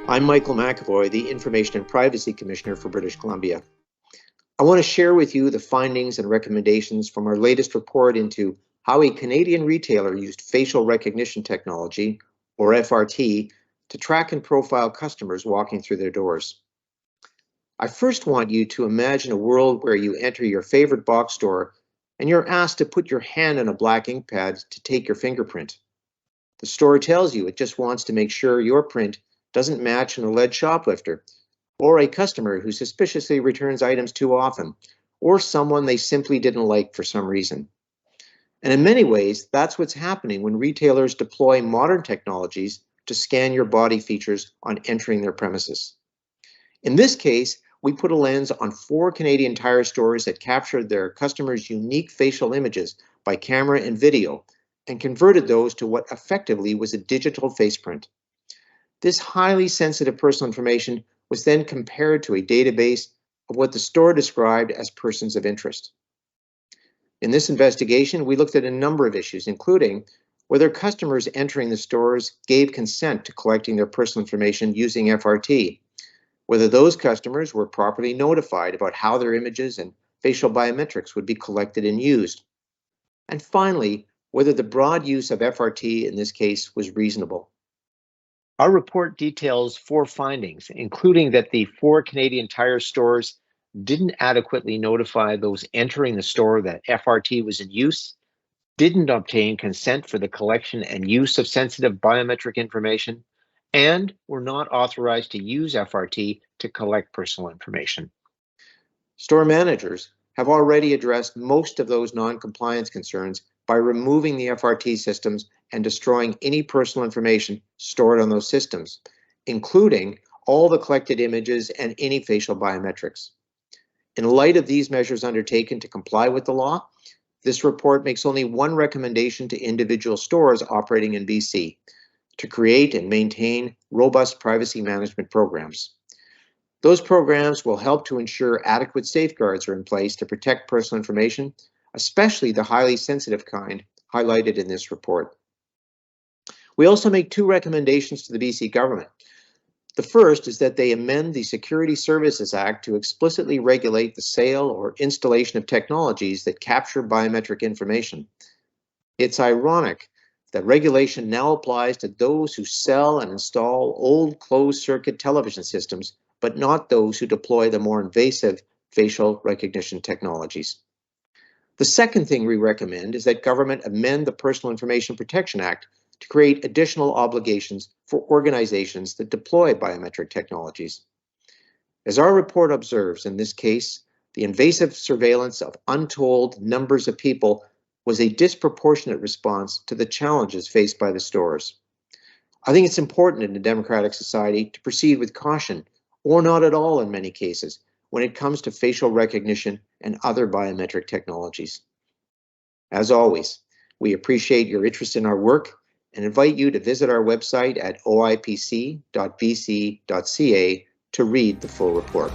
I'm Michael McAvoy, the Information and Privacy Commissioner for British Columbia. I want to share with you the findings and recommendations from our latest report into how a Canadian retailer used facial recognition technology, or FRT, to track and profile customers walking through their doors. I first want you to imagine a world where you enter your favorite box store and you're asked to put your hand on a black ink pad to take your fingerprint. The store tells you it just wants to make sure your print doesn't match an alleged shoplifter, or a customer who suspiciously returns items too often, or someone they simply didn't like for some reason. And in many ways, that's what's happening when retailers deploy modern technologies to scan your body features on entering their premises. In this case, we put a lens on 4 Canadian Tire stores that captured their customers' unique facial images by camera and video, and converted those to what effectively was a digital faceprint. This highly sensitive personal information was then compared to a database of what the store described as persons of interest. In this investigation, we looked at a number of issues, including whether customers entering the stores gave consent to collecting their personal information using FRT, whether those customers were properly notified about how their images and facial biometrics would be collected and used, and finally, whether the broad use of FRT in this case was reasonable. Our report details 4 findings, including that the 4 Canadian Tire stores didn't adequately notify those entering the store that FRT was in use, didn't obtain consent for the collection and use of sensitive biometric information, and were not authorized to use FRT to collect personal information. Store managers have already addressed most of those non-compliance concerns by removing the FRT systems and destroying any personal information stored on those systems, including all the collected images and any facial biometrics. In light of these measures undertaken to comply with the law, this report makes only one recommendation to individual stores operating in BC: to create and maintain robust privacy management programs. Those programs will help to ensure adequate safeguards are in place to protect personal information, especially the highly sensitive kind highlighted in this report. We also make 2 recommendations to the BC government. The first is that they amend the Security Services Act to explicitly regulate the sale or installation of technologies that capture biometric information. It's ironic that regulation now applies to those who sell and install old closed-circuit television systems, but not those who deploy the more invasive facial recognition technologies. The second thing we recommend is that government amend the Personal Information Protection Act to create additional obligations for organizations that deploy biometric technologies. As our report observes, in this case, the invasive surveillance of untold numbers of people was a disproportionate response to the challenges faced by the stores. I think it's important in a democratic society to proceed with caution, or not at all in many cases, when it comes to facial recognition and other biometric technologies. As always, we appreciate your interest in our work and invite you to visit our website at oipc.bc.ca to read the full report.